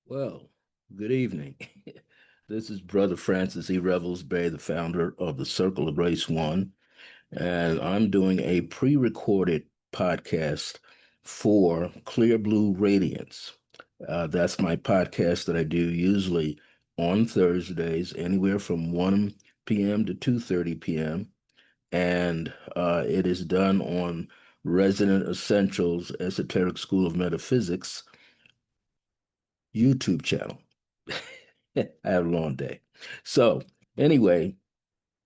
Well, good evening. This is Brother Francis E. Revels Bay, the founder of the Circle of Race One, and I'm doing a pre-recorded podcast for Clear Blue Radiance. That's my podcast that I do usually on Thursdays, anywhere from 1 p.m. to 2:30 p.m., and it is done on Resonant Essentials Esoteric School of Metaphysics YouTube channel. I have a long day. So, anyway,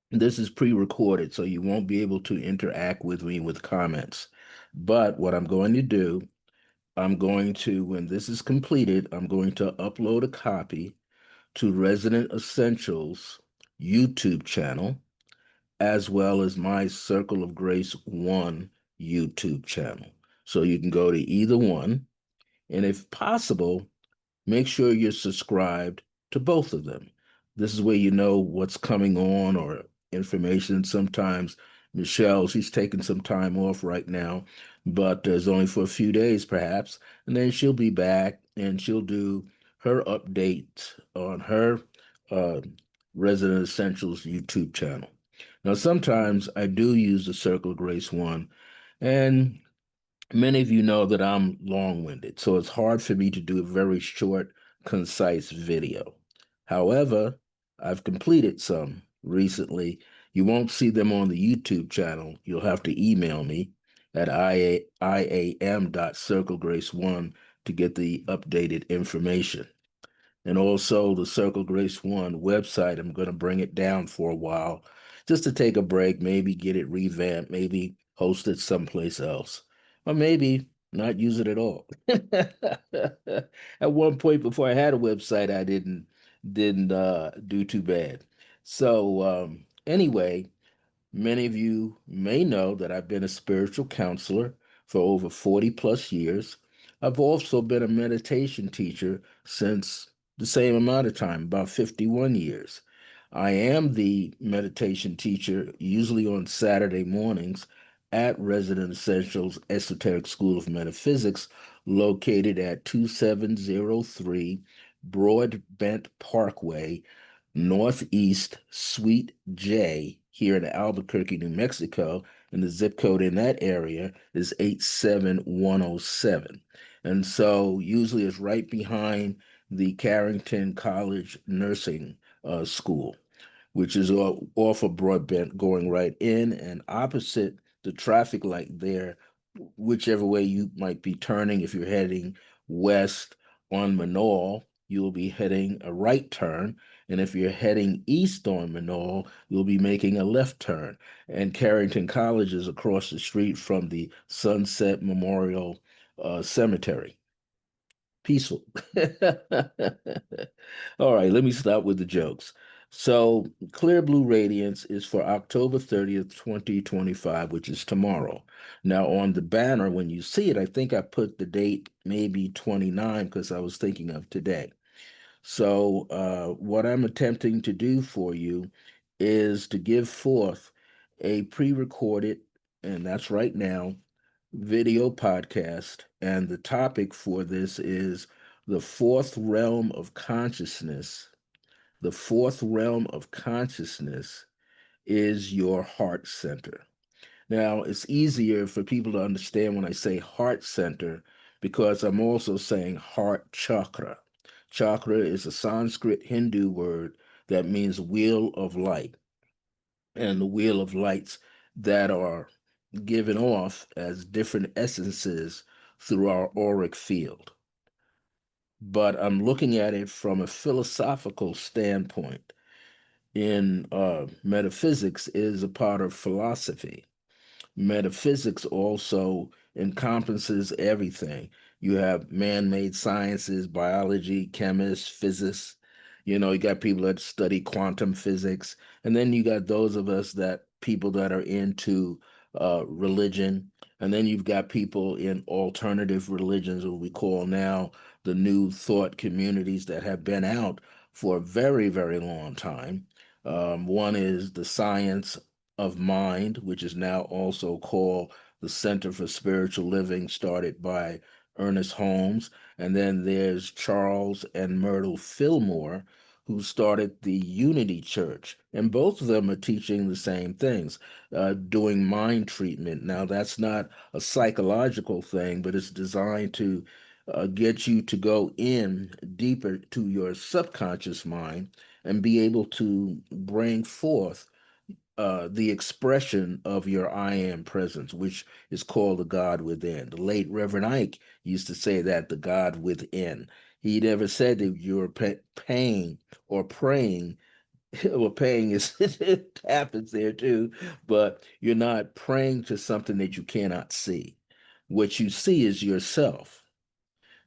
this is pre-recorded, so you won't be able to interact with me with comments. But what I'm going to do, when this is completed, I'm going to upload a copy to Resident Essentials YouTube channel, as well as my Circle of Grace 1 YouTube channel. So you can go to either one, and if possible, make sure you're subscribed to both of them. This is where you know what's coming on or information. Sometimes Michelle, she's taking some time off right now, but it's only for a few days perhaps, and then she'll be back and she'll do her updates on her uh, Resident Essentials YouTube channel. Now, sometimes I do use the Circle of Grace one, and many of you know that I'm long-winded, so it's hard for me to do a very short, concise video. However, I've completed some recently. You won't see them on the YouTube channel. You'll have to email me at iam.circlegrace1 to get the updated information. And also the Circle Grace One website. I'm going to bring it down for a while just to take a break, maybe get it revamped, maybe host it someplace else, or maybe not use it at all. At one point before I had a website, I didn't do too bad. So anyway, many of you may know that I've been a spiritual counselor for over 40 plus years. I've also been a meditation teacher since the same amount of time, about 51 years. I am the meditation teacher, usually on Saturday mornings at Resident Essentials Esoteric School of Metaphysics, located at 2703 Broadbent Parkway, Northeast Suite J here in Albuquerque, New Mexico, and the zip code in that area is 87107. And so usually it's right behind the Carrington College Nursing School, which is off of Broadbent going right in and opposite the traffic light there, whichever way you might be turning. If you're heading west on Manal, you'll be heading a right turn. And if you're heading east on Manal, you'll be making a left turn. And Carrington College is across the street from the Sunset Memorial Cemetery. Peaceful. All right, let me stop with the jokes. So, Clear Blue Radiance is for October 30th, 2025, which is tomorrow. Now, on the banner, when you see it, I think I put the date maybe 29 because I was thinking of today. So, what I'm attempting to do for you is to give forth a pre-recorded, and that's right now, video podcast. And the topic for this is the fourth realm of consciousness. The fourth realm of consciousness is your heart center. Now, it's easier for people to understand when I say heart center because I'm also saying heart chakra. Chakra is a Sanskrit Hindu word that means wheel of light, and the wheel of lights that are given off as different essences through our auric field. But I'm looking at it from a philosophical standpoint. In metaphysics is a part of philosophy. Metaphysics also encompasses everything. You have man-made sciences, biology, chemists, physicists. You got people that study quantum physics, and then you got those of us that people that are into religion, and then you've got people in alternative religions, what we call now the new thought communities that have been out for a very, very long time. One is the science of mind, which is now also called the Center for Spiritual Living, started by Ernest Holmes, and then there's Charles and Myrtle Fillmore, who started the Unity Church. And both of them are teaching the same things, doing mind treatment. Now, that's not a psychological thing, but it's designed to get you to go in deeper to your subconscious mind and be able to bring forth the expression of your I am presence, which is called the God within. The late Reverend Ike used to say that the God within. He never said that you were paying or praying. Well, paying is it happens there too, but you're not praying to something that you cannot see. What you see is yourself.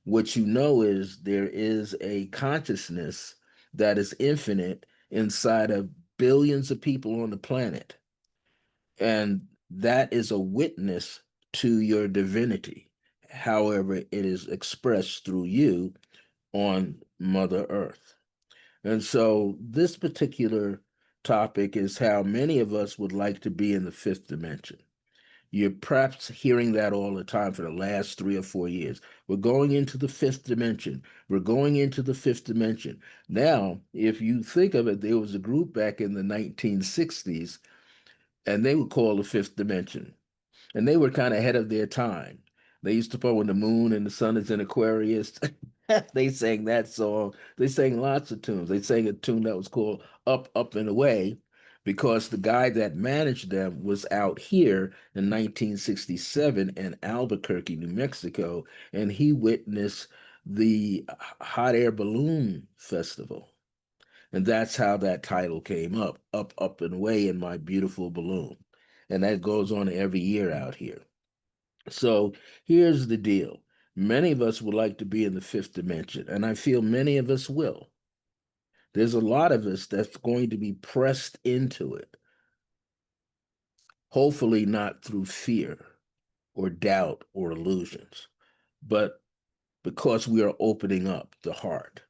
What you know is there is a consciousness that is infinite inside of billions of people on the planet, and that is a witness to your divinity, however, it is expressed through you on Mother Earth. And so, this particular topic is how many of us would like to be in the fifth dimension. You're perhaps hearing that all the time for the last 3 or 4 years. We're going into the fifth dimension. We're going into the fifth dimension. Now, if you think of it, there was a group back in the 1960s, and they were called the fifth dimension, and they were kind of ahead of their time. They used to put when the moon and the sun is in Aquarius. They sang that song. They sang lots of tunes. They sang a tune that was called Up, Up and Away, because the guy that managed them was out here in 1967 in Albuquerque, New Mexico, and he witnessed the hot air balloon festival. And that's how that title came up, up and away in my beautiful balloon. And that goes on every year out here. So here's the deal. Many of us would like to be in the fifth dimension, and I feel many of us will. There's a lot of us that's going to be pressed into it, hopefully not through fear or doubt or illusions, but because we are opening up the heart.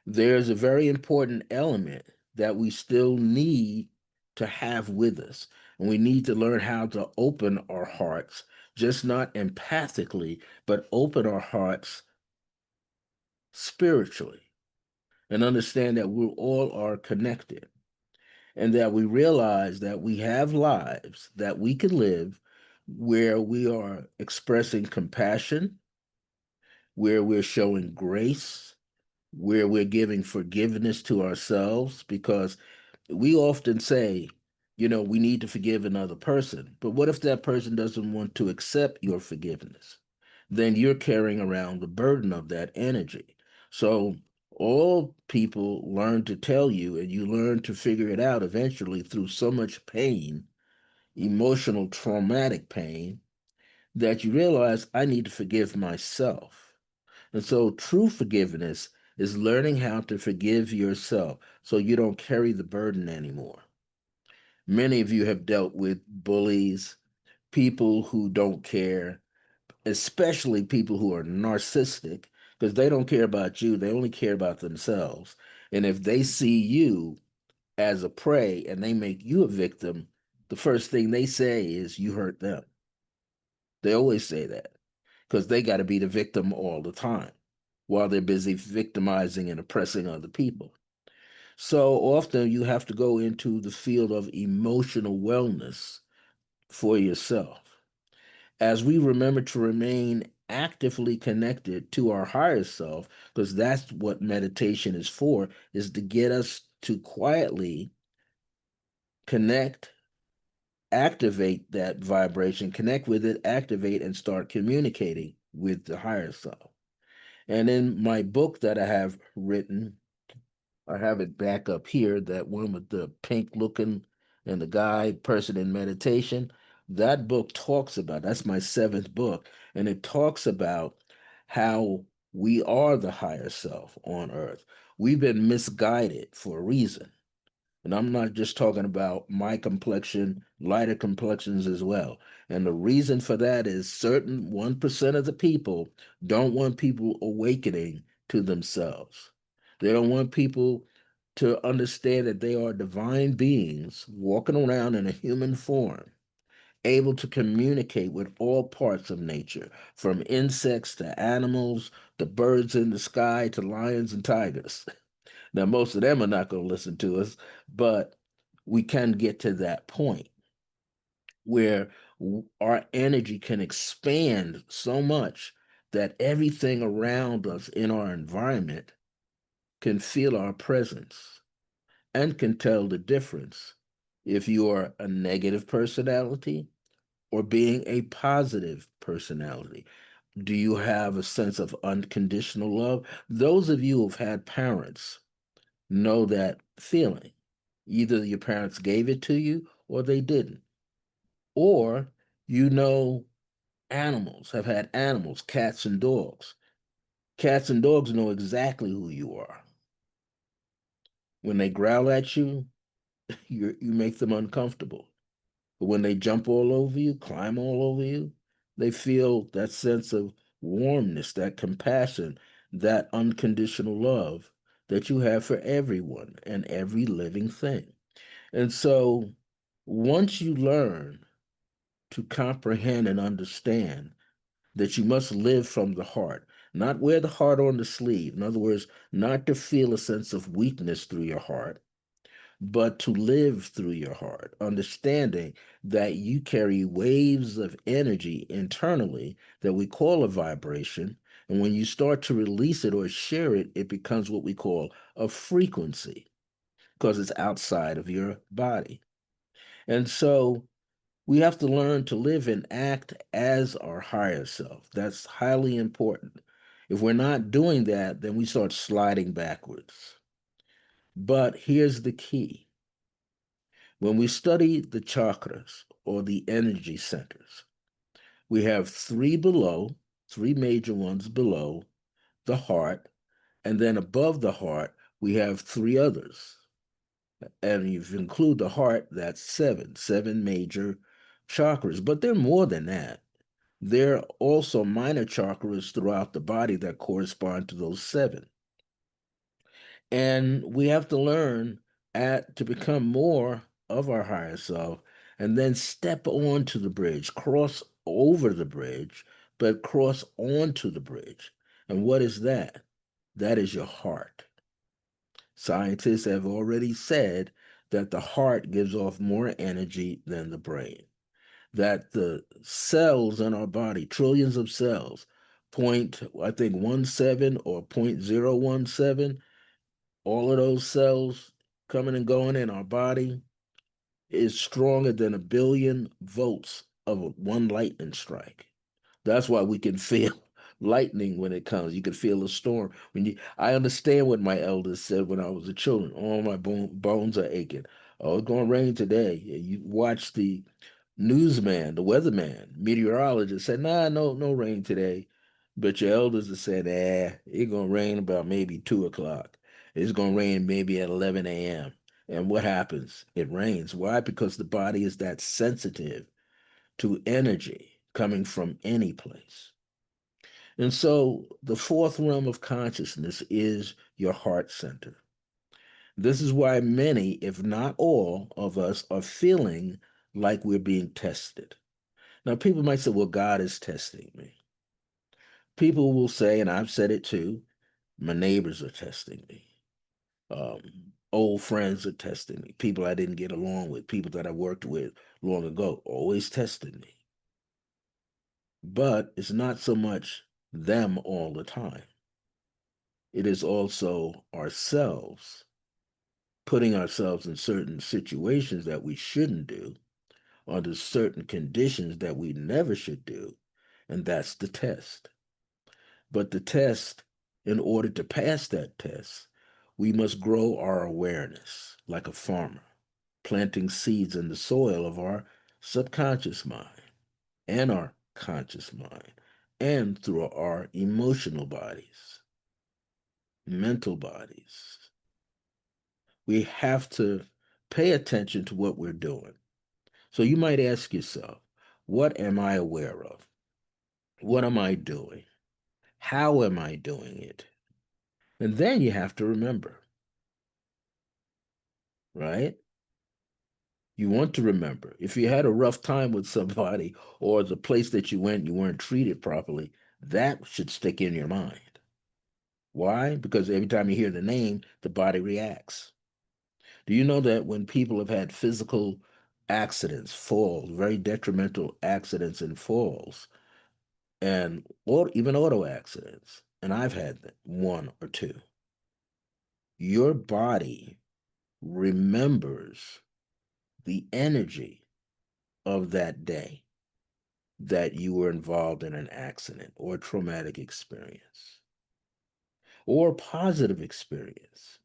There's a very important element that we still need to have with us. And we need to learn how to open our hearts, just not empathically, but open our hearts spiritually, and understand that we all are connected, and that we realize that we have lives that we can live where we are expressing compassion, where we're showing grace, where we're giving forgiveness to ourselves, because we often say, we need to forgive another person. But what if that person doesn't want to accept your forgiveness? Then you're carrying around the burden of that energy. So all people learn to tell you, and you learn to figure it out eventually through so much pain, emotional, traumatic pain, that you realize I need to forgive myself. And so true forgiveness is learning how to forgive yourself so you don't carry the burden anymore. Many of you have dealt with bullies, people who don't care, especially people who are narcissistic, because they don't care about you, they only care about themselves. And if they see you as a prey and they make you a victim, the first thing they say is you hurt them. They always say that because they got to be the victim all the time while they're busy victimizing and oppressing other people. So often you have to go into the field of emotional wellness for yourself. As we remember to remain actively connected to our higher self, because that's what meditation is for, is to get us to quietly connect, activate that vibration, connect with it, activate, and start communicating with the higher self. And in my book that I have written, I have it back up here, that one with the pink looking and the guy, person in meditation. That book talks about, that's my seventh book, and it talks about how we are the higher self on earth. We've been misguided for a reason. And I'm not just talking about my complexion, lighter complexions as well. And the reason for that is certain 1% of the people don't want people awakening to themselves. They don't want people to understand that they are divine beings walking around in a human form able to communicate with all parts of nature, from insects to animals, to birds in the sky to lions and tigers. Now, most of them are not going to listen to us, but we can get to that point where our energy can expand so much that everything around us in our environment can feel our presence and can tell the difference if you are a negative personality or being a positive personality. Do you have a sense of unconditional love? Those of you who've had parents know that feeling. Either your parents gave it to you or they didn't. Or you know animals, have had animals, cats and dogs. Cats and dogs know exactly who you are. When they growl at you, you make them uncomfortable. But when they jump all over you, climb all over you, they feel that sense of warmness, that compassion, that unconditional love that you have for everyone and every living thing. And so once you learn to comprehend and understand that you must live from the heart, not wear the heart on the sleeve. In other words, not to feel a sense of weakness through your heart, but to live through your heart, understanding that you carry waves of energy internally that we call a vibration. And when you start to release it or share it, it becomes what we call a frequency because it's outside of your body. And so we have to learn to live and act as our higher self. That's highly important. If we're not doing that, then we start sliding backwards. But here's the key. When we study the chakras or the energy centers, we have three below, three major ones below the heart, and then above the heart, we have three others. And if you include the heart, that's seven major chakras. But they're more than that. There are also minor chakras throughout the body that correspond to those seven. And we have to learn to become more of our higher self and then step onto the bridge, cross over the bridge, but cross onto the bridge. And what is that? That is your heart. Scientists have already said that the heart gives off more energy than the brain, that the cells in our body, trillions of cells, point, I think 17 or 0.017, all of those cells coming and going in our body is stronger than 1 billion volts of one lightning strike. That's why we can feel lightning when it comes. You can feel a storm. I understand what my elders said when I was a child. All my bones are aching. Oh, it's going to rain today. You watch the newsman, the weatherman, meteorologist said, nah, no rain today. But your elders have said, it's going to rain about maybe 2 o'clock. It's going to rain maybe at 11 a.m. And what happens? It rains. Why? Because the body is that sensitive to energy coming from any place. And so the fourth realm of consciousness is your heart center. This is why many, if not all, of us are feeling like we're being tested. Now, people might say, well, God is testing me. People will say, and I've said it too, my neighbors are testing me. Old friends are testing me. People I didn't get along with, people that I worked with long ago, always tested me. But it's not so much them all the time. It is also ourselves putting ourselves in certain situations that we shouldn't do, under certain conditions that we never should do, and that's the test. But the test, in order to pass that test, we must grow our awareness like a farmer, planting seeds in the soil of our subconscious mind and our conscious mind, and through our emotional bodies, mental bodies. We have to pay attention to what we're doing. So you might ask yourself, what am I aware of? What am I doing? How am I doing it? And then you have to remember, right? You want to remember. If you had a rough time with somebody or the place that you went, you weren't treated properly, that should stick in your mind. Why? Because every time you hear the name, the body reacts. Do you know that when people have had physical accidents, falls, very detrimental accidents and falls, and or even auto accidents, and I've had one or two, your body remembers the energy of that day that you were involved in an accident or a traumatic experience or a positive experience.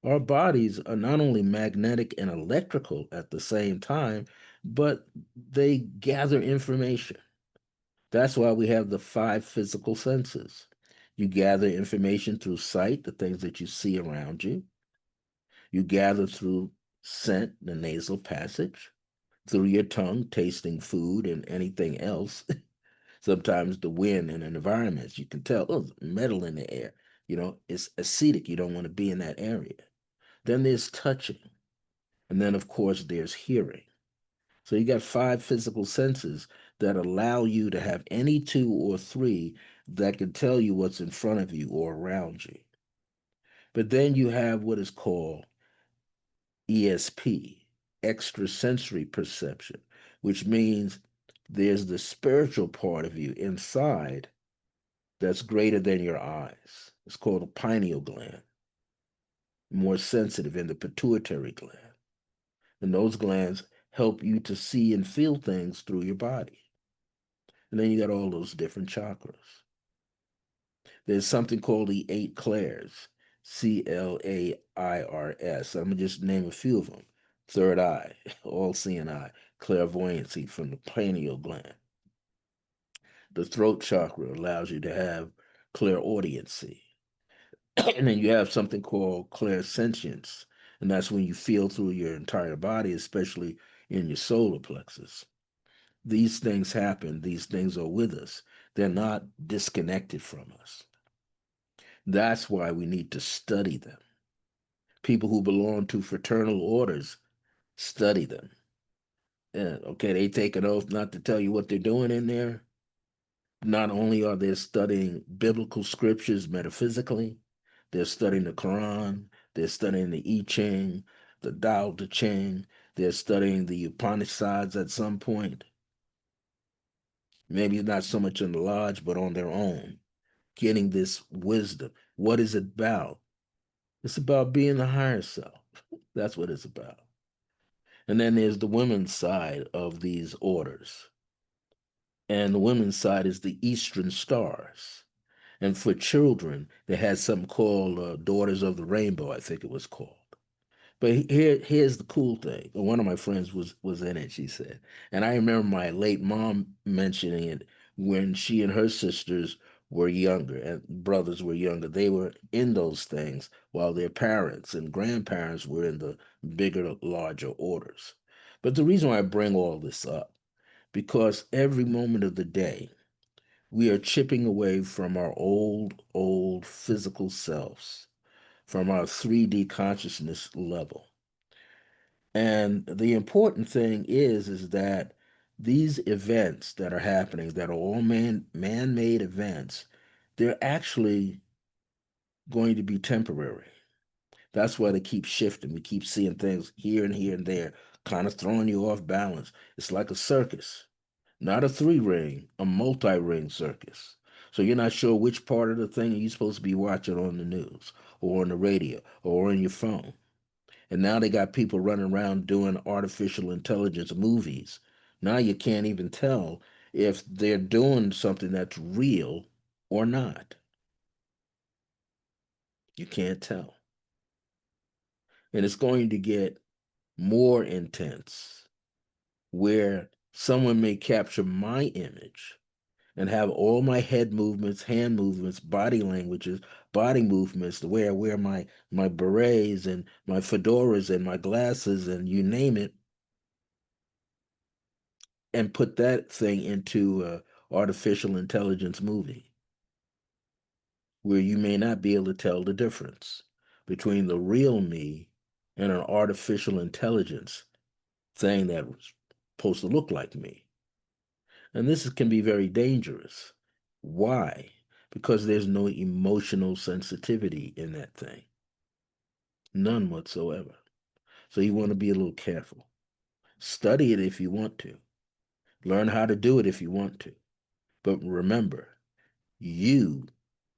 Our bodies are not only magnetic and electrical at the same time, but they gather information. That's why we have the five physical senses. You gather information through sight, the things that you see around you. You gather through scent, the nasal passage, through your tongue, tasting food and anything else. Sometimes the wind and environments, you can tell, oh, there's metal in the air. It's acidic. You don't want to be in that area. Then there's touching. And then, of course, there's hearing. So you got five physical senses that allow you to have any two or three that can tell you what's in front of you or around you. But then you have what is called ESP, extrasensory perception, which means there's the spiritual part of you inside that's greater than your eyes. It's called a pineal gland, more sensitive in the pituitary gland. And those glands help you to see and feel things through your body. And then you got all those different chakras. There's something called the eight clairs, Clairs. I'm going to just name a few of them. Third eye, all seeing eye, clairvoyancy from the pineal gland. The throat chakra allows you to have clairaudiency. And then you have something called clairsentience, and that's when you feel through your entire body, especially in your solar plexus. These things happen, these things are with us. They're not disconnected from us. That's why we need to study them. People who belong to fraternal orders study them. And, okay, they take an oath not to tell you what they're doing in there. Not only are they studying biblical scriptures metaphysically, they're studying the Quran, they're studying the I Ching, the Tao Te Ching, they're studying the Upanishads at some point. Maybe not so much in the lodge, but on their own, getting this wisdom. What is it about? It's about being the higher self. That's what it's about. And then there's the women's side of these orders. And the women's side is the Eastern Stars. And for children, they had something called Daughters of the Rainbow, I think it was called. But here's the cool thing. One of my friends was in it, she said. And I remember my late mom mentioning it when she and her sisters were younger and brothers were younger. They were in those things while their parents and grandparents were in the bigger, larger orders. But the reason why I bring all this up, because every moment of the day, we are chipping away from our old physical selves, from our 3D consciousness level. And the important thing is that these events that are happening, that are all man-made events, they're actually going to be temporary. That's why they keep shifting. We keep seeing things here and there, kind of throwing you off balance. It's like a circus, not a three-ring, a multi-ring circus. So you're not sure which part of the thing you're supposed to be watching on the news or on the radio or on your phone. And now they got people running around doing artificial intelligence movies. Now you can't even tell if they're doing something that's real or not. You can't tell. And it's going to get more intense where someone may capture my image and have all my head movements, hand movements, body languages, body movements, the way I wear my berets and my fedoras and my glasses and you name it, and put that thing into a artificial intelligence movie where you may not be able to tell the difference between the real me and an artificial intelligence thing that was supposed to look like me. And can be very dangerous. Why? Because there's no emotional sensitivity in that thing, none whatsoever. So you want to be a little careful. Study it if you want to, learn how to do it if you want to. But remember, you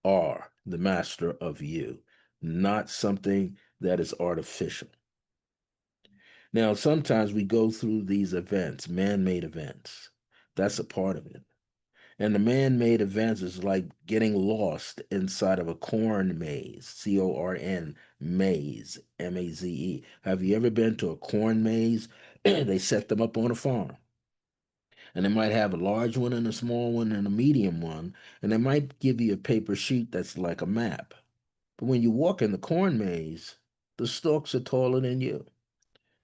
are the master of you, not something that is artificial. Now, sometimes we go through these events, man made events. That's a part of it. And the man made events is like getting lost inside of a corn maze, CORN, maze, MAZE. Have you ever been to a corn maze? They set them up on a farm. And they might have a large one and a small one and a medium one. And they might give you a paper sheet that's like a map. But when you walk in the corn maze, the stalks are taller than you.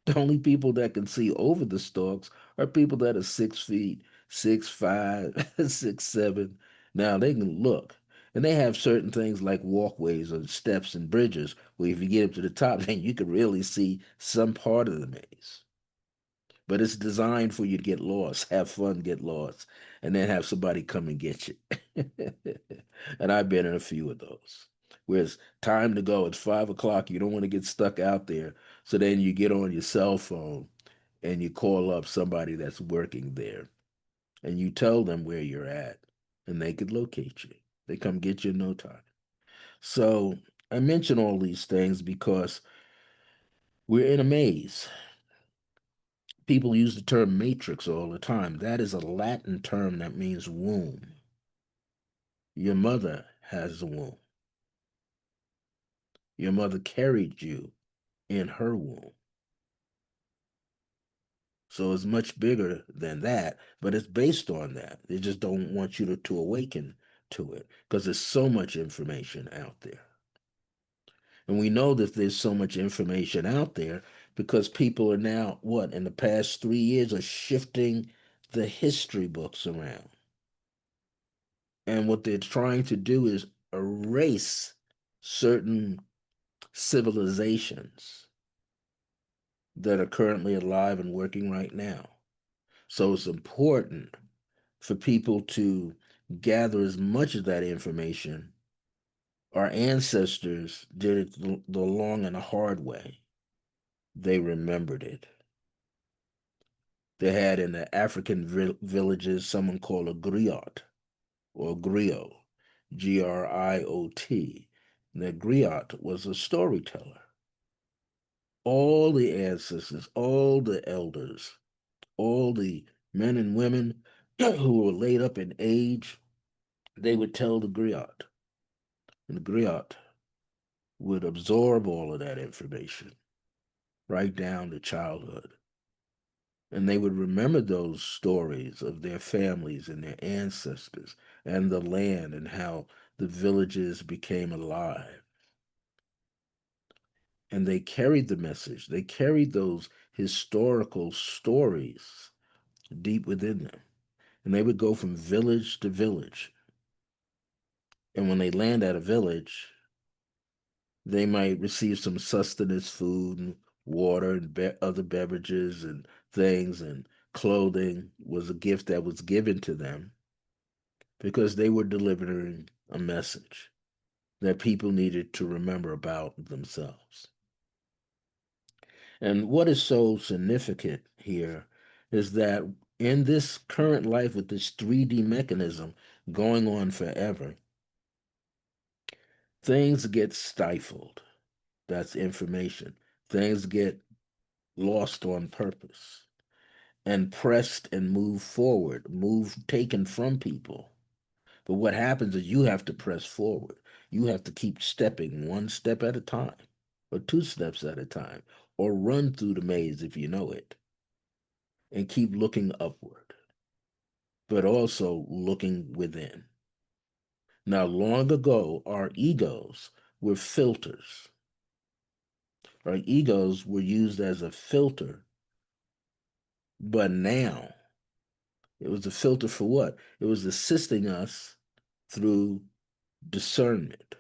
The only people that can see over the stalks are people that are 6 feet, 6'5", 6'7". Now they can look. And they have certain things like walkways or steps and bridges where if you get up to the top, then you can really see some part of the maze. But it's designed for you to get lost, have fun, get lost, and then have somebody come and get you. And I've been in a few of those. Where it's time to go, it's 5 o'clock, you don't want to get stuck out there. So then you get on your cell phone and you call up somebody that's working there and you tell them where you're at and they could locate you. They come get you in no time. So I mention all these things because we're in a maze. People use the term matrix all the time. That is a Latin term that means womb. Your mother has a womb. Your mother carried you in her womb. So it's much bigger than that, but it's based on that. They just don't want you to awaken to it because there's so much information out there. And we know that there's so much information out there because people are now, what, in the past 3 years, are shifting the history books around. And what they're trying to do is erase certain civilizations that are currently alive and working right now. So it's important for people to gather as much of that information. Our ancestors did it the long and the hard way. They remembered it. They had in the African villages someone called a griot or griot, Griot. And the griot was a storyteller. All the ancestors, all the elders, all the men and women who were laid up in age, they would tell the griot. And the griot would absorb all of that information right down to childhood. And they would remember those stories of their families and their ancestors and the land and how the villages became alive. And they carried the message, they carried those historical stories deep within them. And they would go from village to village. And when they land at a village, they might receive some sustenance food and water and other beverages and things, and clothing was a gift that was given to them because they were delivering a message that people needed to remember about themselves. And what is so significant here is that in this current life with this 3D mechanism going on forever, things get stifled. That's information. Things get lost on purpose and pressed and moved forward, taken from people. But what happens is you have to press forward. You have to keep stepping one step at a time, or two steps at a time, or run through the maze if you know it, and keep looking upward, but also looking within. Now, long ago, our egos were filters. Our egos were used as a filter, but now it was a filter for what? It was assisting us through discernment.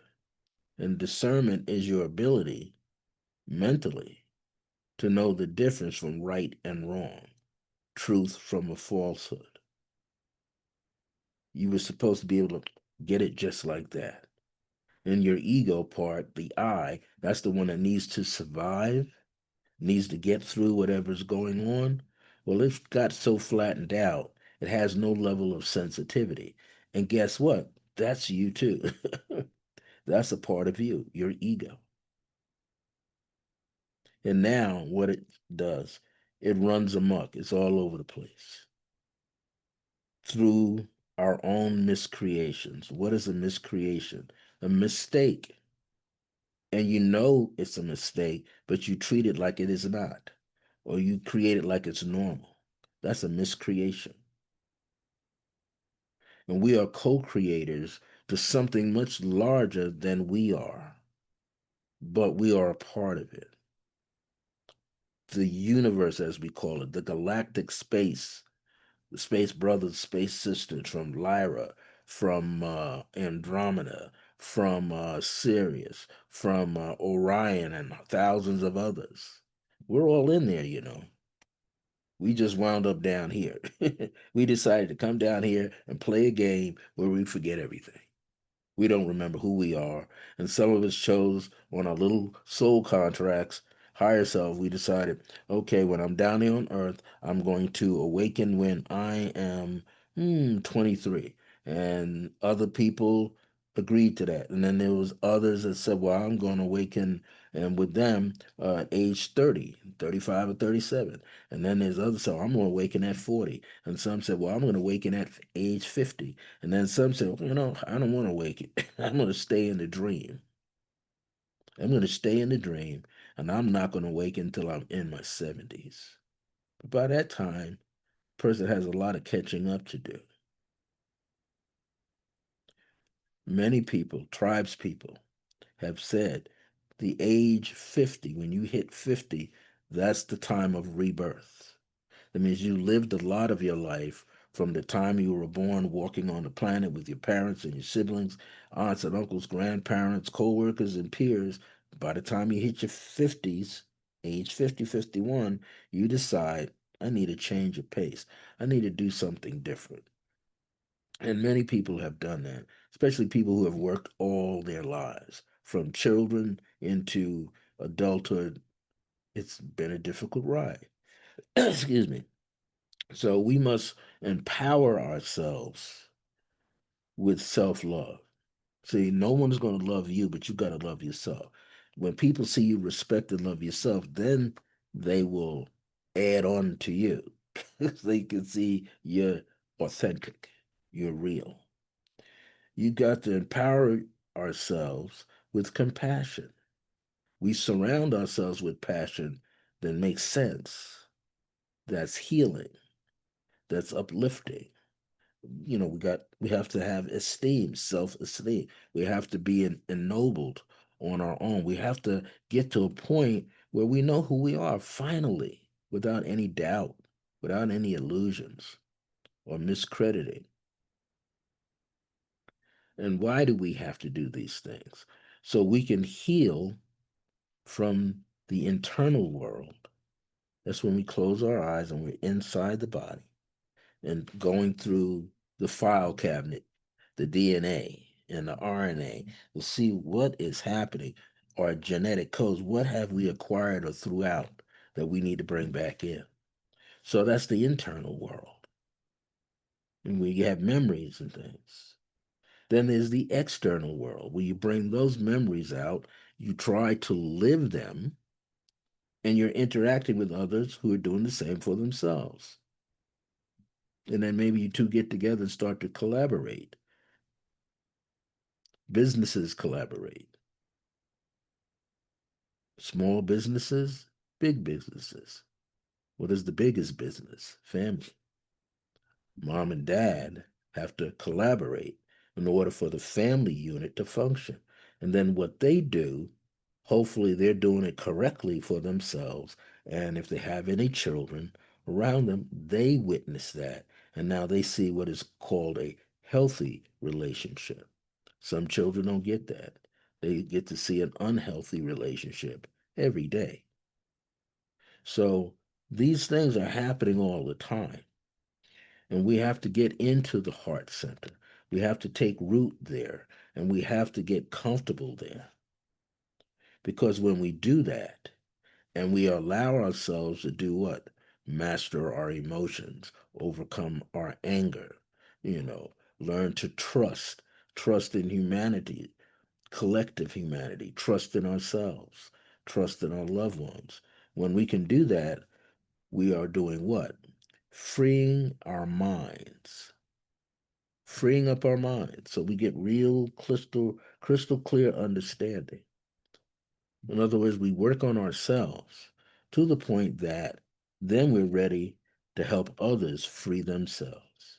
And discernment is your ability mentally to know the difference from right and wrong, truth from a falsehood. You were supposed to be able to get it just like that. And your ego part, the I, that's the one that needs to survive, needs to get through whatever's going on. Well, it's got so flattened out, it has no level of sensitivity. And guess what? That's you too. That's a part of you, your ego. And now what it does, it runs amok. It's all over the place through our own miscreations. What is a miscreation? A mistake. And you know it's a mistake, but you treat it like it is not, or you create it like it's normal. That's a miscreation. And we are co creators to something much larger than we are, but we are a part of it. The universe, as we call it, the galactic space, the space brothers, space sisters from Lyra, from Andromeda, from Sirius, from Orion, and thousands of others. We're all in there, you know. We just wound up down here. We decided to come down here and play a game where we forget everything. We don't remember who we are. And some of us chose on our little soul contracts, higher self, we decided, okay, when I'm down here on earth, I'm going to awaken when I am 23. And other people agreed to that. And then there was others that said, well, I'm going to awaken and with them at age 30, 35 or 37. And then there's others, so I'm going to awaken at 40. And some said, well, I'm going to awaken at age 50. And then some said, well, you know, I don't want to awaken. I'm going to stay in the dream. I'm going to stay in the dream, and I'm not going to awaken until I'm in my 70s. But by that time, a person has a lot of catching up to do. Many people, tribes people, have said the age 50, when you hit 50, that's the time of rebirth. That means you lived a lot of your life from the time you were born, walking on the planet with your parents and your siblings, aunts and uncles, grandparents, co-workers, and peers. By the time you hit your 50s, age 50, 51, you decide, I need a change of pace. I need to do something different. And many people have done that, especially people who have worked all their lives, from children into adulthood. It's been a difficult ride. Excuse me. So we must empower ourselves with self love. See, no one is going to love you, but you got to love yourself. When people see you respect and love yourself, then they will add on to you. They can see you're authentic, you're real. You got to empower ourselves with compassion. We surround ourselves with passion that makes sense, that's healing, that's uplifting. You know, we have to have esteem, self-esteem. We have to be ennobled on our own. We have to get to a point where we know who we are finally, without any doubt, without any illusions or miscrediting. And why do we have to do these things? So we can heal from the internal world. That's when we close our eyes and we're inside the body and going through the file cabinet, the DNA and the RNA, to see what is happening, our genetic codes, what have we acquired or throughout that we need to bring back in. So that's the internal world. And we have memories and things. Then there's the external world where you bring those memories out, you try to live them, and you're interacting with others who are doing the same for themselves. And then maybe you two get together and start to collaborate. Businesses collaborate. Small businesses, big businesses. What is the biggest business? Family. Mom and dad have to collaborate in order for the family unit to function. And then what they do, hopefully they're doing it correctly for themselves. And if they have any children around them, they witness that. And now they see what is called a healthy relationship. Some children don't get that. They get to see an unhealthy relationship every day. So these things are happening all the time. And we have to get into the heart center. We have to take root there and we have to get comfortable there. Because when we do that and we allow ourselves to do what? Master our emotions, overcome our anger, you know, learn to trust in humanity, collective humanity, trust in ourselves, trust in our loved ones. When we can do that, we are doing what? Freeing our minds, freeing up our minds so we get real crystal clear understanding. In other words, we work on ourselves to the point that then we're ready to help others free themselves.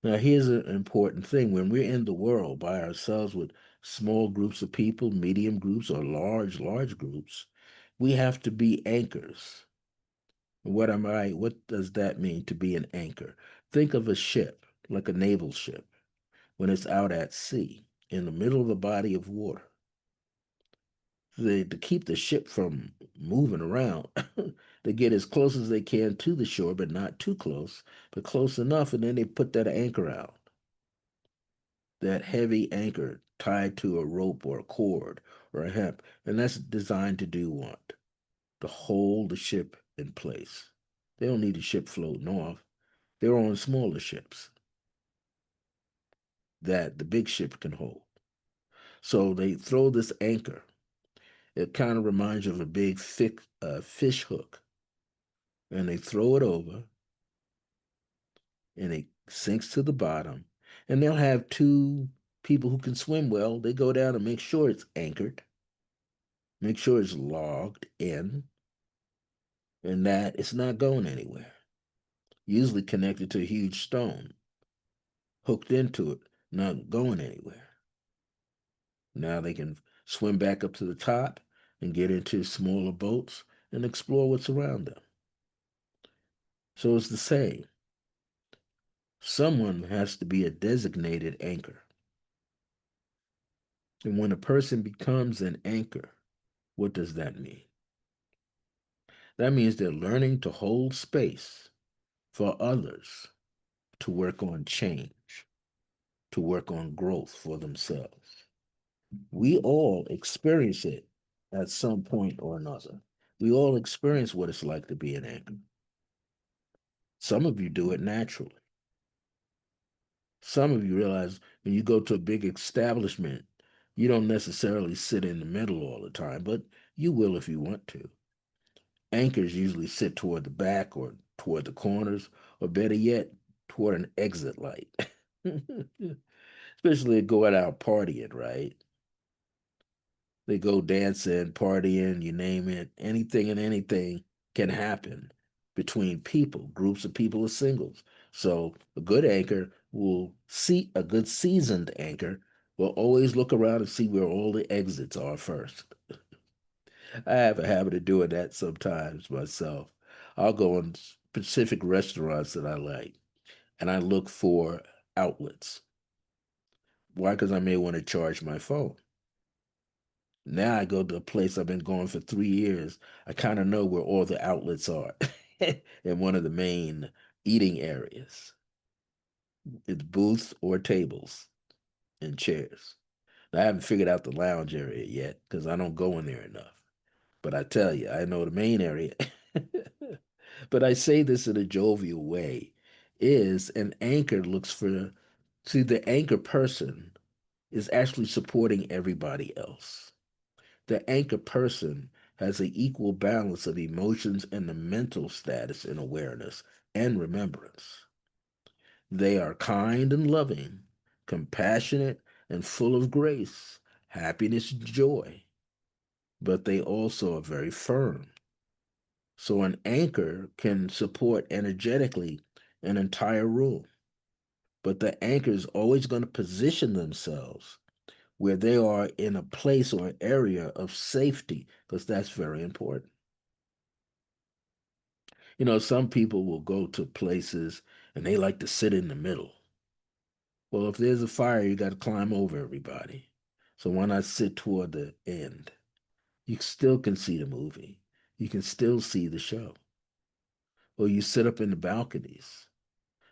Now, here's an important thing. When we're in the world by ourselves with small groups of people, medium groups, or large groups, we have to be anchors. What does that mean to be an anchor? Think of a ship, like a naval ship, when it's out at sea, in the middle of a body of water. To keep the ship from moving around, they get as close as they can to the shore, but not too close, but close enough, and then they put that anchor out. That heavy anchor tied to a rope or a cord or a hemp, and that's designed to do what? To hold the ship in place. They don't need the ship floating off. They're on smaller ships that the big ship can hold. So they throw this anchor. It kind of reminds you of a big thick fish hook, and they throw it over, and it sinks to the bottom. And they'll have two people who can swim well. They go down and make sure it's anchored, make sure it's logged in, and that it's not going anywhere. Usually connected to a huge stone, hooked into it, not going anywhere. Now they can swim back up to the top and get into smaller boats and explore what's around them. So it's the same. Someone has to be a designated anchor. And when a person becomes an anchor, what does that mean? That means they're learning to hold space for others to work on change, to work on growth for themselves. We all experience it at some point or another. We all experience what it's like to be an anchor. Some of you do it naturally. Some of you realize when you go to a big establishment, you don't necessarily sit in the middle all the time, but you will if you want to. Anchors usually sit toward the back or toward the corners, or better yet, toward an exit light. Especially going out partying, right? They go dancing, partying, you name it. Anything and anything can happen between people, groups of people or singles. So a good anchor will see a good seasoned anchor will always look around and see where all the exits are first. I have a habit of doing that sometimes myself. I'll go in specific restaurants that I like and I look for outlets. Why? Because I may want to charge my phone. Now I go to a place I've been going for 3 years. I kind of know where all the outlets are in one of the main eating areas. It's booths or tables and chairs. Now, I haven't figured out the lounge area yet because I don't go in there enough. But I tell you, I know the main area. But I say this in a jovial way, is an anchor looks for, see, the anchor person is actually supporting everybody else. The anchor person has an equal balance of emotions and the mental status and awareness and remembrance. They are kind and loving, compassionate and full of grace, happiness, joy, but they also are very firm. So an anchor can support energetically an entire room, but the anchor is always going to position themselves where they are in a place or an area of safety, because that's very important. You know, some people will go to places and they like to sit in the middle. Well, if there's a fire, you got to climb over everybody. So why not sit toward the end? You still can see the movie. you can still see the show. Or you sit up in the balconies.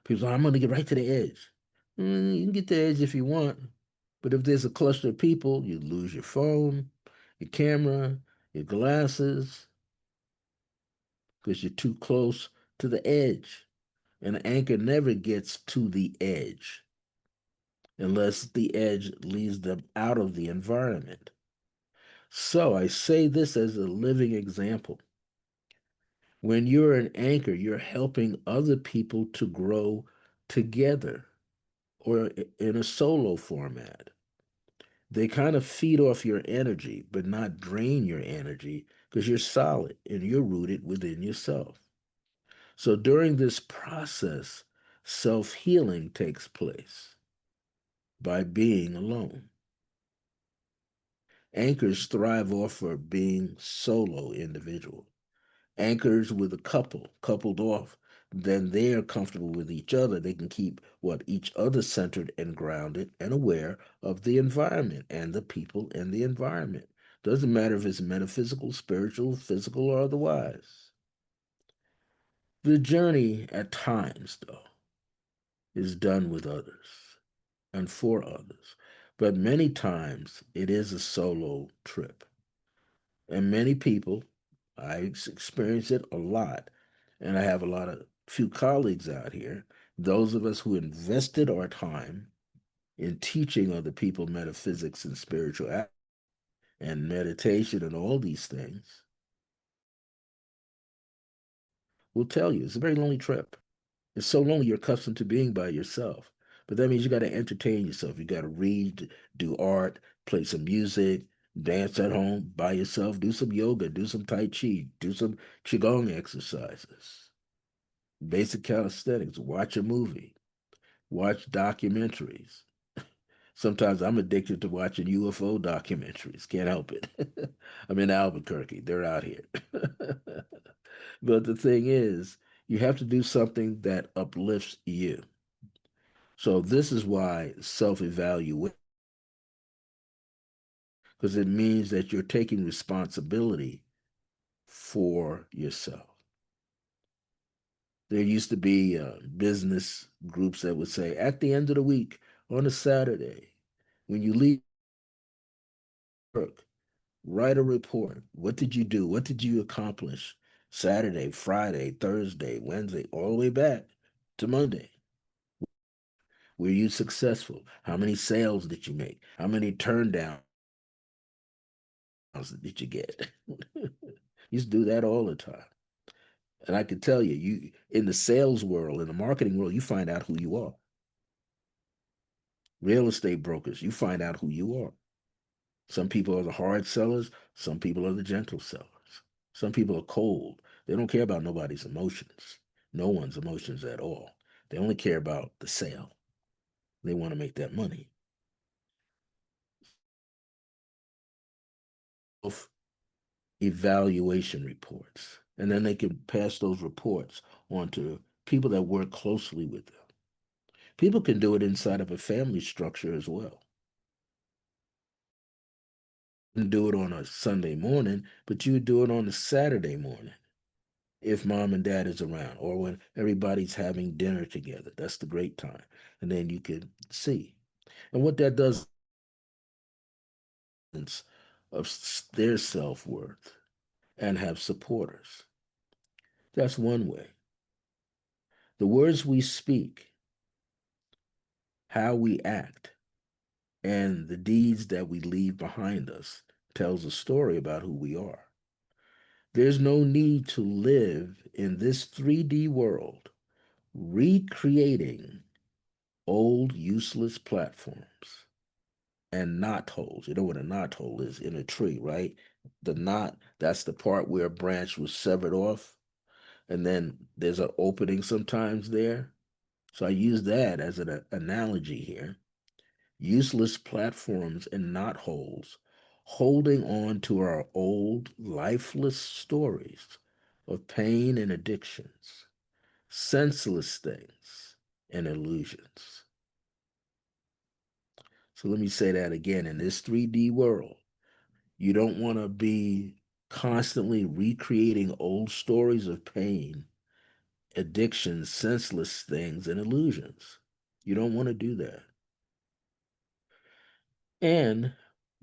People say, I'm going to get right to the edge. You can get to the edge if you want. But if there's a cluster of people, you lose your phone, your camera, your glasses, because you're too close to the edge. And an anchor never gets to the edge unless the edge leads them out of the environment. So I say this as a living example. When you're an anchor, you're helping other people to grow together or in a solo format. They kind of feed off your energy, but not drain your energy because you're solid and you're rooted within yourself. So during this process, self healing takes place by being alone. Anchors thrive off of being solo individual. Anchors with a couple, coupled off, then they're comfortable with each other. They can keep what each other centered and grounded and aware of the environment and the people in the environment. Doesn't matter if it's metaphysical, spiritual, physical, or otherwise. The journey at times, though, is done with others and for others. But many times it is a solo trip. And many people, I experience it a lot, and I have a lot of few colleagues out here, those of us who invested our time in teaching other people metaphysics and spirituality and meditation and all these things, will tell you it's a very lonely trip. It's so lonely you're accustomed to being by yourself. But that means you got to entertain yourself. You got to read, do art, play some music, dance at home by yourself, do some yoga, do some Tai Chi, do some Qigong exercises, basic calisthenics, watch a movie, watch documentaries. Sometimes I'm addicted to watching UFO documentaries. Can't help it. I'm in Albuquerque. They're out here. But the thing is, you have to do something that uplifts you. So this is why self-evaluation, because it means that you're taking responsibility for yourself. There used to be business groups that would say, at the end of the week, on a Saturday, when you leave work, write a report. What did you do? What did you accomplish? Saturday, Friday, Thursday, Wednesday, all the way back to Monday. Were you successful? How many sales did you make? How many turn downs did you get? You used to do that all the time. And I can tell you, you in the sales world, in the marketing world, you find out who you are. Real estate brokers, you find out who you are. Some people are the hard sellers, some people are the gentle sellers. Some people are cold. They don't care about nobody's emotions, no one's emotions at all. They only care about the sale. They want to make that money. Of evaluation reports. And then they can pass those reports on to people that work closely with them. People can do it inside of a family structure as well. You can do it on a Sunday morning, but you do it on a Saturday morning if mom and dad is around or when everybody's having dinner together. That's the great time. And then you can see. And what that does is of their self-worth and have supporters. That's one way. The words we speak, how we act, and the deeds that we leave behind us tells a story about who we are. There's no need to live in this 3D world recreating old useless platforms and knot holes. You know what a knot hole is in a tree, right? The knot, that's the part where a branch was severed off, and then there's an opening sometimes there. So I use that as an analogy here. Useless platforms and knot holes, holding on to our old lifeless stories of pain and addictions, senseless things and illusions. So let me say that again. In this 3D world, you don't want to be constantly recreating old stories of pain, addictions, senseless things, and illusions. You don't want to do that. And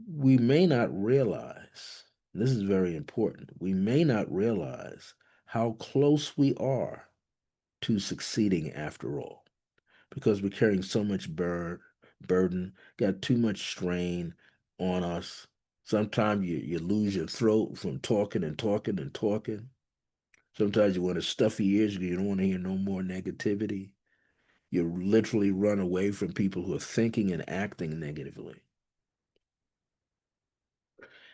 we may not realize, this is very important, we may not realize how close we are to succeeding after all, because we're carrying so much burden, got too much strain on us. Sometimes you lose your throat from talking and talking and talking. Sometimes you want to stuff your ears because you don't want to hear no more negativity. You literally run away from people who are thinking and acting negatively.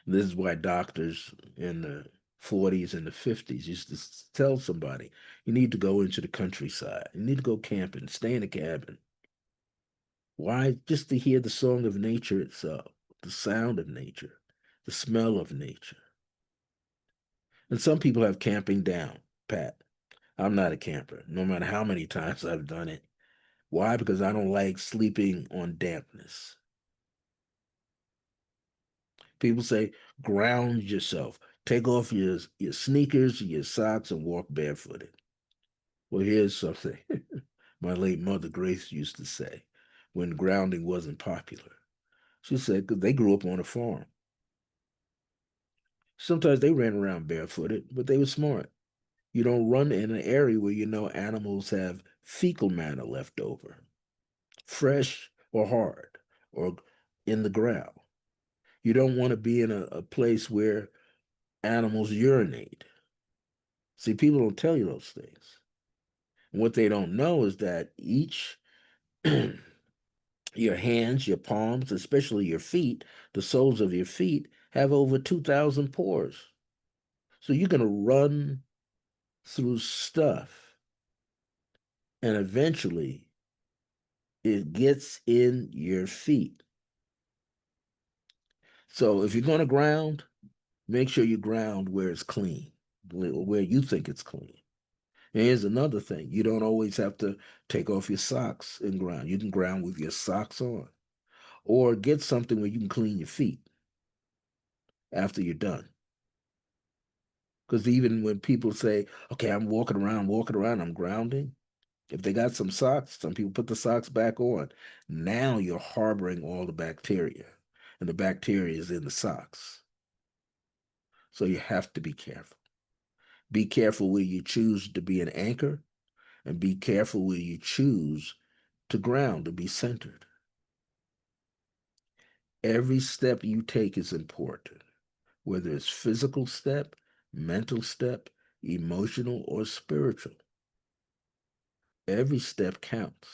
This is why doctors in the 40s and the 50s used to tell somebody, you need to go into the countryside. You need to go camping, stay in a cabin. Why? Just to hear the song of nature itself, the sound of nature, the smell of nature. And some people have camping down, Pat. I'm not a camper, no matter how many times I've done it. Why? Because I don't like sleeping on dampness. People say, ground yourself. Take off your sneakers, your socks, and walk barefooted. Well, here's something my late mother Grace used to say when grounding wasn't popular. She said, because they grew up on a farm. Sometimes they ran around barefooted, but they were smart. You don't run in an area where you know animals have fecal matter left over, fresh or hard, or in the ground. You don't want to be in a place where animals urinate. See, people don't tell you those things. And what they don't know is that each, your hands, your palms, especially your feet, the soles of your feet, have over 2,000 pores. So you're going to run through stuff, and eventually it gets in your feet. So if you're going to ground, make sure you ground where it's clean, where you think it's clean. And here's another thing. You don't always have to take off your socks and ground. You can ground with your socks on. Or get something where you can clean your feet after you're done. Because even when people say, okay, I'm walking around, I'm grounding. If they got some socks, some people put the socks back on. Now you're harboring all the bacteria, and the bacteria is in the socks. So you have to be careful. Be careful where you choose to be an anchor, and be careful where you choose to ground, to be centered. Every step you take is important, whether it's physical step, mental step, emotional, or spiritual. Every step counts,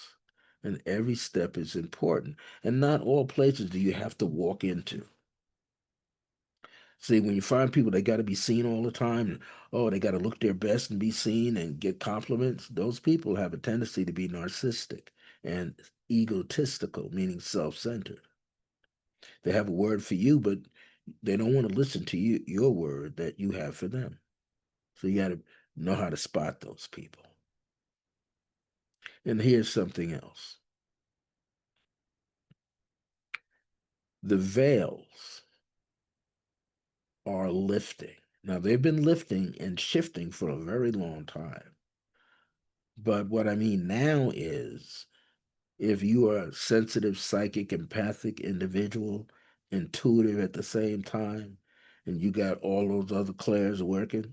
and every step is important. And not all places do you have to walk into. See, when you find people, they got to be seen all the time, and oh, they got to look their best and be seen and get compliments. Those people have a tendency to be narcissistic and egotistical, meaning self centered. They have a word for you, but they don't want to listen to you, your word that you have for them. So you got to know how to spot those people. And here's something else. The veils are lifting. Now, they've been lifting and shifting for a very long time. But what I mean now is if you are a sensitive, psychic, empathic individual, intuitive at the same time, and you got all those other clairs working,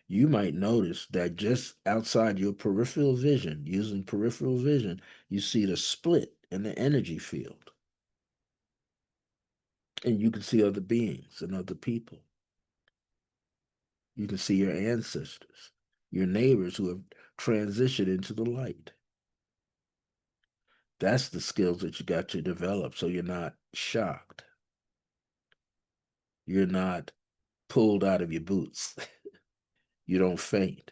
you might notice that just outside your peripheral vision, using peripheral vision, you see the split in the energy field. And you can see other beings and other people. You can see your ancestors, your neighbors who have transitioned into the light. That's the skills that you got to develop so you're not shocked. You're not pulled out of your boots. You don't faint.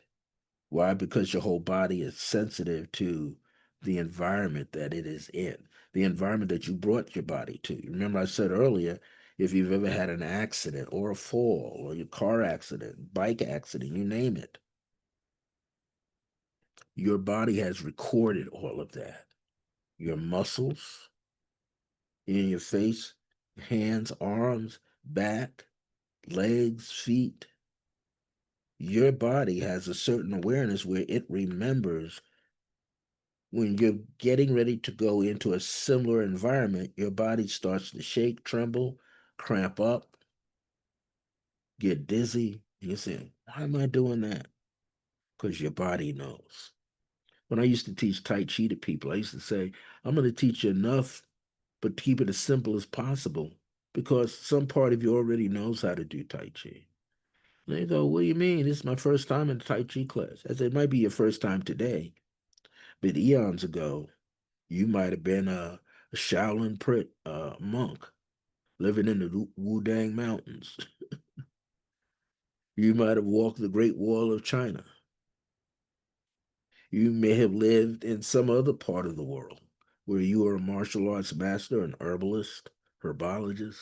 Why? Because your whole body is sensitive to the environment that it is in, the environment that you brought your body to. Remember, I said earlier, if you've ever had an accident or a fall or your car accident, bike accident, you name it, your body has recorded all of that. Your muscles in your face, hands, arms, back, legs, feet. Your body has a certain awareness where it remembers when you're getting ready to go into a similar environment, your body starts to shake, tremble, cramp up, get dizzy. You say, why am I doing that? Because your body knows. When I used to teach Tai Chi to people, I used to say, I'm going to teach you enough, but keep it as simple as possible because some part of you already knows how to do Tai Chi. And they go, what do you mean? This is my first time in a Tai Chi class. I said, it might be your first time today, but eons ago, you might have been a Shaolin monk living in the Wudang Mountains. You might have walked the Great Wall of China. You may have lived in some other part of the world where you were a martial arts master, an herbalist, herbologist.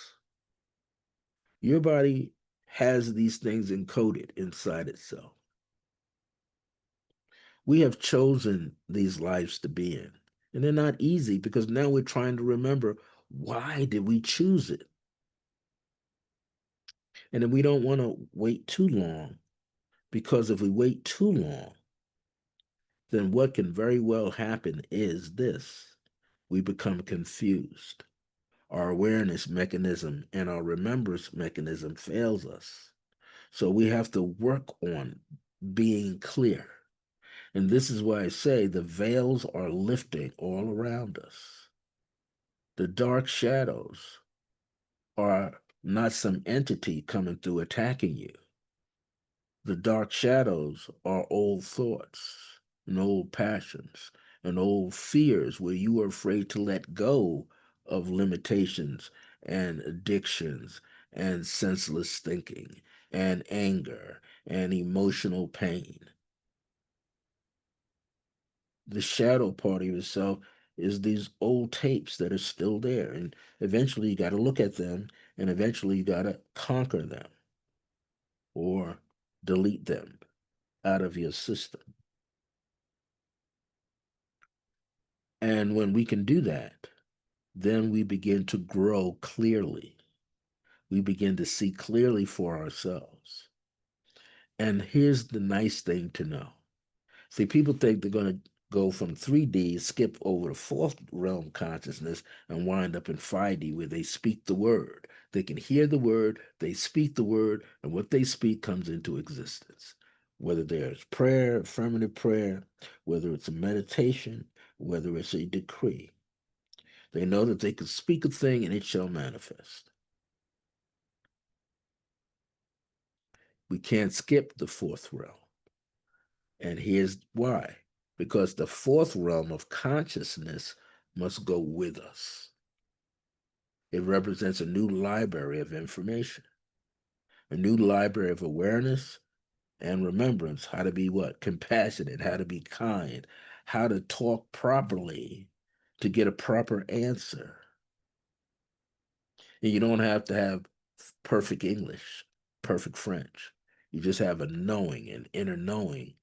Your body has these things encoded inside itself. We have chosen these lives to be in, and they're not easy because now we're trying to remember why did we choose it? And then we don't want to wait too long because if we wait too long, then what can very well happen is this: we become confused. Our awareness mechanism and our remembrance mechanism fails us. So we have to work on being clear. And this is why I say the veils are lifting all around us. The dark shadows are not some entity coming through attacking you. The dark shadows are old thoughts and old passions and old fears where you are afraid to let go of limitations and addictions and senseless thinking and anger and emotional pain. The shadow part of yourself is these old tapes that are still there. And eventually you got to look at them and eventually you got to conquer them or delete them out of your system. And when we can do that, then we begin to grow clearly. We begin to see clearly for ourselves. And here's the nice thing to know. See, people think they're going to go from 3D, skip over to fourth realm consciousness, and wind up in 5D where they speak the word. They can hear the word, they speak the word, and what they speak comes into existence. Whether there's prayer, affirmative prayer, whether it's a meditation, whether it's a decree. They know that they can speak a thing and it shall manifest. We can't skip the fourth realm. And here's why. Because the fourth realm of consciousness must go with us. It represents a new library of information, a new library of awareness and remembrance, how to be what? Compassionate, how to be kind, how to talk properly to get a proper answer. And you don't have to have perfect English, perfect French. You just have a knowing, an inner knowing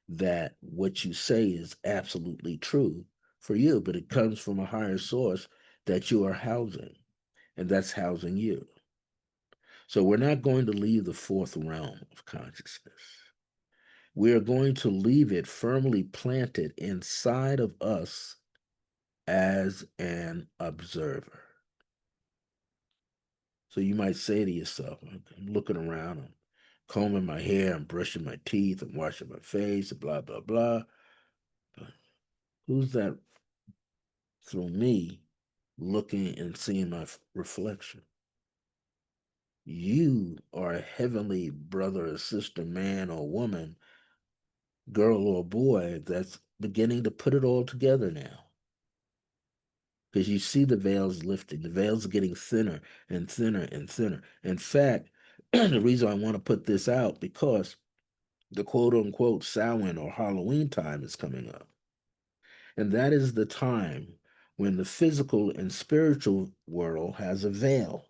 that what you say is absolutely true for you, but it comes from a higher source that you are housing, and that's housing you. So we're not going to leave the fourth realm of consciousness. We are going to leave it firmly planted inside of us as an observer. So you might say to yourself, I'm looking around, I'm combing my hair, I'm brushing my teeth, I'm washing my face, blah, blah, blah. But who's that through me looking and seeing my reflection? You are a heavenly brother or sister, man or woman, girl or boy that's beginning to put it all together now. Because you see the veils lifting, the veils are getting thinner and thinner and thinner. In fact, the reason I want to put this out because the quote unquote Samhain or Halloween time is coming up. And that is the time when the physical and spiritual world has a veil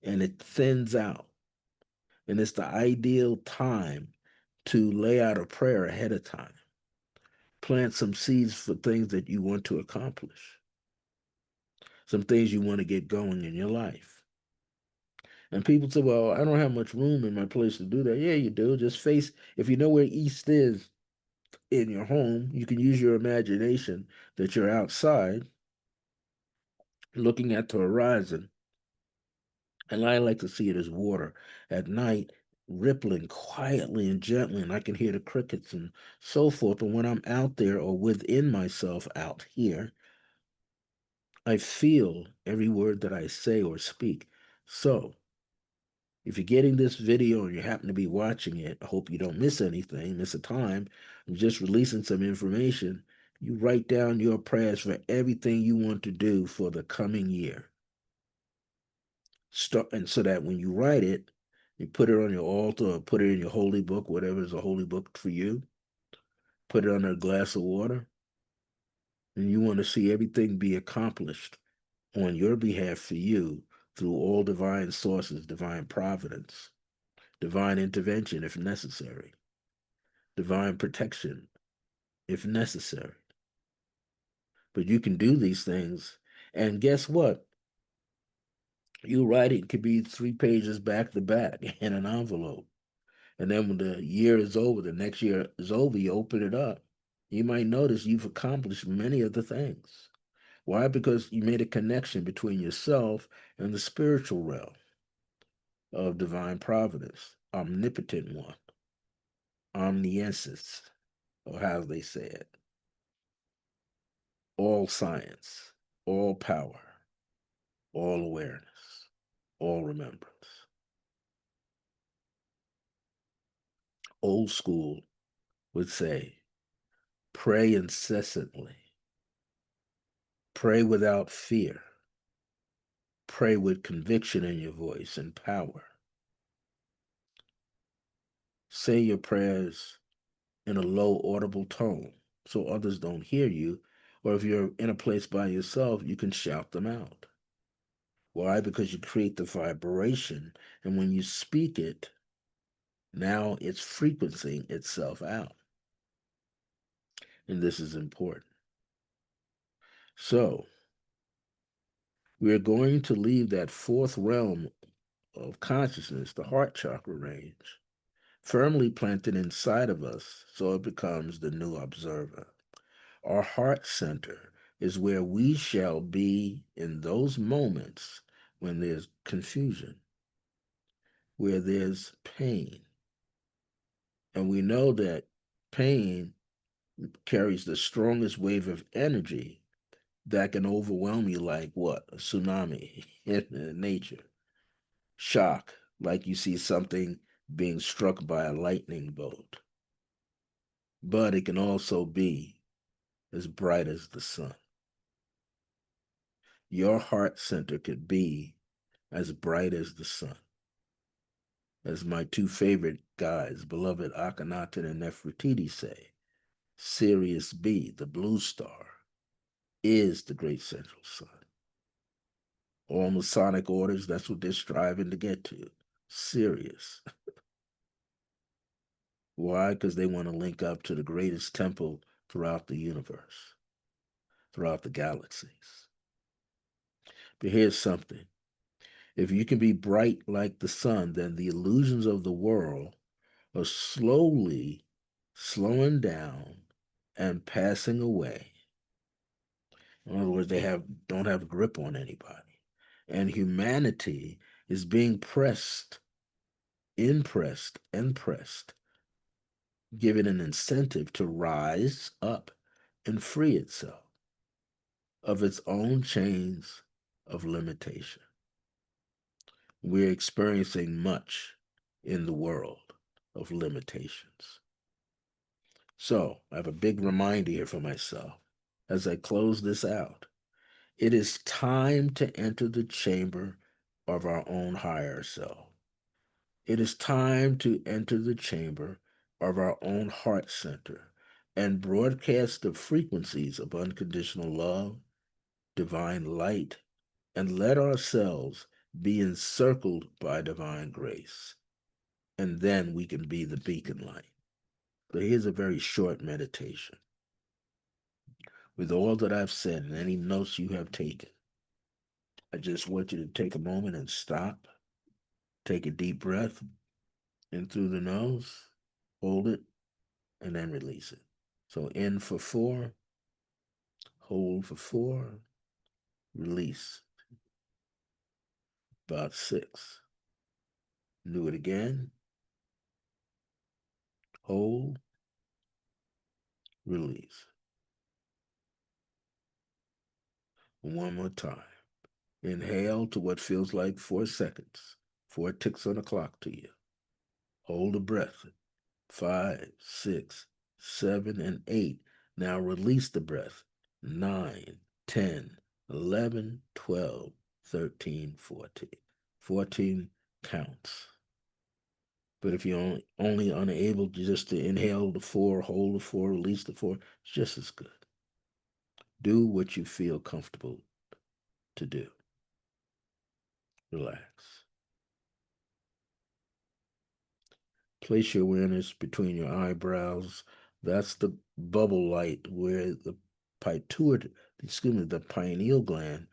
and it thins out. And it's the ideal time to lay out a prayer ahead of time, plant some seeds for things that you want to accomplish, some things you want to get going in your life. And people say, well, I don't have much room in my place to do that. Yeah, you do. Just face, if you know where east is in your home, you can use your imagination that you're outside looking at the horizon. And I like to see it as water at night, rippling quietly and gently, and I can hear the crickets and so forth. And when I'm out there or within myself out here, I feel every word that I say or speak. So, if you're getting this video and you happen to be watching it, I hope you don't miss anything, miss a time. I'm just releasing some information. You write down your prayers for everything you want to do for the coming year. Start, and so that when you write it, you put it on your altar or put it in your holy book, whatever is a holy book for you. Put it under a glass of water, and you want to see everything be accomplished on your behalf for you through all divine sources, divine providence, divine intervention if necessary, divine protection if necessary. But you can do these things. And guess what? You write it could be 3 pages back to back in an envelope. And then when the year is over, the next year is over, you open it up. You might notice you've accomplished many of the things. Why? Because you made a connection between yourself and the spiritual realm of divine providence, omnipotent one, omniscience, or how they say it, all science, all power, all awareness, all remembrance. Old school would say, pray incessantly, pray without fear, pray with conviction in your voice and power. Say your prayers in a low, audible tone so others don't hear you. Or if you're in a place by yourself, you can shout them out. Why? Because you create the vibration, and when you speak it, now it's frequencing itself out. And this is important. So, we're going to leave that fourth realm of consciousness, the heart chakra range, firmly planted inside of us so it becomes the new observer. Our heart center is where we shall be in those moments when there's confusion, where there's pain. And we know that pain carries the strongest wave of energy that can overwhelm you like what? A tsunami in nature. Shock, like you see something being struck by a lightning bolt. But it can also be as bright as the sun. Your heart center could be as bright as the sun. As my two favorite guys, beloved Akhenaten and Nefertiti say, Sirius B, the blue star, is the great central sun. All Masonic orders, that's what they're striving to get to. Sirius. Why? Because they want to link up to the greatest temple throughout the universe, throughout the galaxies. But here's something. If you can be bright like the sun, then the illusions of the world are slowly slowing down and passing away. In other words, don't have a grip on anybody. And humanity is being pressed, impressed, and pressed, given an incentive to rise up and free itself of its own chains of limitation. We're experiencing much in the world of limitations. So I have a big reminder here for myself as I close this out. It is time to enter the chamber of our own higher self. It is time to enter the chamber of our own heart center and broadcast the frequencies of unconditional love, divine light, and let ourselves be encircled by divine grace. And then we can be the beacon light. So here's a very short meditation. With all that I've said and any notes you have taken, I just want you to take a moment and stop Take a deep breath in through the nose, hold it, and then release it. So in for 4, hold for 4, release about 6. Do it again, hold, release. One more time. Inhale to what feels like 4 seconds. 4 ticks on the clock to you. Hold the breath. 5, 6, 7, and 8. Now release the breath. 9, 10, 11, 12, 13, 14. 14 counts. But if you're only unable just to inhale the 4, hold the 4, release the 4, it's just as good. Do what you feel comfortable to do. Relax. Place your awareness between your eyebrows. That's the bubble light where the the pineal gland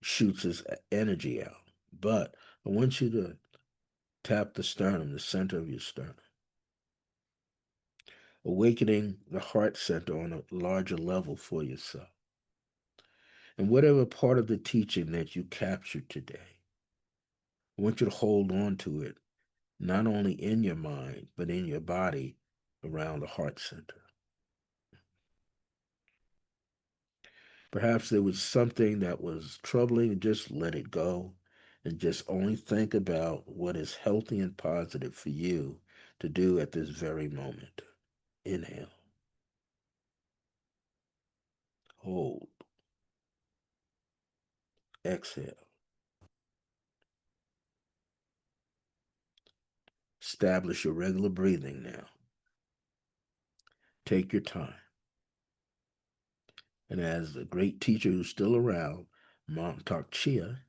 shoots its energy out. But I want you to tap the sternum, the center of your sternum, awakening the heart center on a larger level for yourself. And whatever part of the teaching that you captured today, I want you to hold on to it, not only in your mind, but in your body around the heart center. Perhaps there was something that was troubling, just let it go and just only think about what is healthy and positive for you to do at this very moment. Inhale, hold, exhale. Establish your regular breathing now. Take your time. And as a great teacher who's still around, Montauk Chia,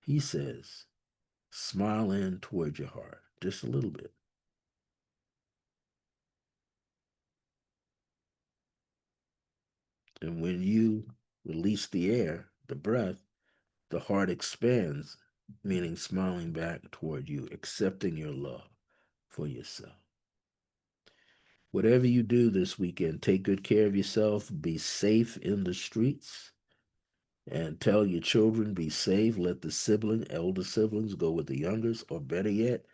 he says, smile in towards your heart just a little bit. And when you release the air, the breath, the heart expands, meaning smiling back toward you, accepting your love for yourself. Whatever you do this weekend, take good care of yourself, be safe in the streets, and tell your children be safe. Let the elder siblings go with the youngers, or better yet,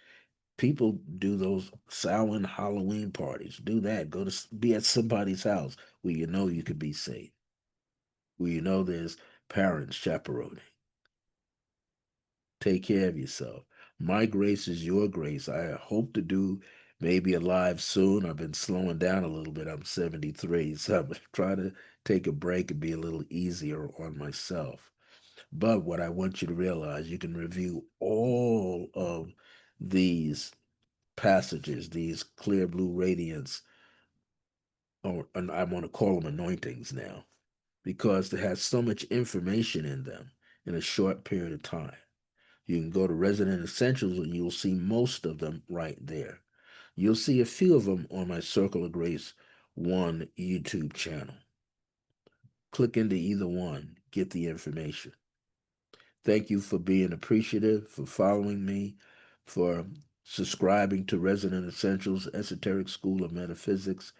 people do those Samhain Halloween parties. Do that. Be at somebody's house where you know you could be safe, where you know there's parents chaperoning. Take care of yourself. My grace is your grace. I hope to do maybe a live soon. I've been slowing down a little bit. I'm 73, so I'm trying to take a break and be a little easier on myself. But what I want you to realize, you can review all of these passages, these clear blue radiance, or and I want to call them anointings now, because it has so much information in them in a short period of time. You can go to Resonant Essentials and you'll see most of them right there. You'll see a few of them on my Circle of Grace 1 YouTube channel. Click into either one, get the information. Thank you for being appreciative, for following me, for subscribing to Resonant Essentials, Esoteric School of Metaphysics,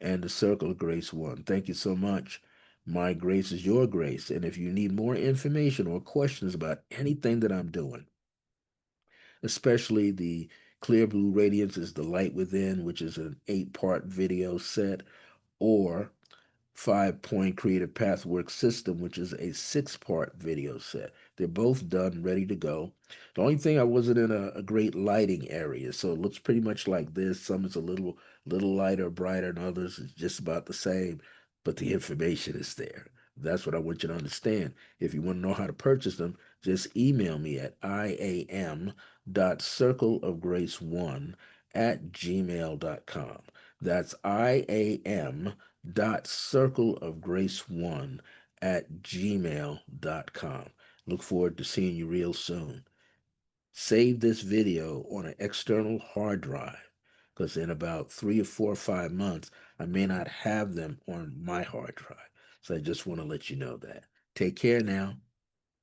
and the Circle of Grace 1. Thank you so much. My grace is your grace. And if you need more information or questions about anything that I'm doing, especially the Clear Blue Radiance is the Light Within, which is an 8-part video set, or 5-point Creative Pathwork System, which is a 6-part video set. They're both done, ready to go. The only thing, I wasn't in a great lighting area, so it looks pretty much like this. Some is a little lighter, brighter, and others is just about the same, but the information is there. That's what I want you to understand. If you want to know how to purchase them, just email me at iam.circleofgrace1@gmail.com. That's iam.circleofgrace1@gmail.com. Look forward to seeing you real soon. Save this video on an external hard drive, because in about 3 or 4 or 5 months, I may not have them on my hard drive. So I just want to let you know that. Take care now.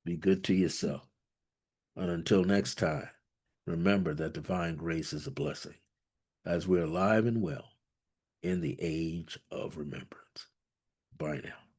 Be good to yourself. And until next time, Remember that divine grace is a blessing as we're alive and well in the age of remembrance. Bye now.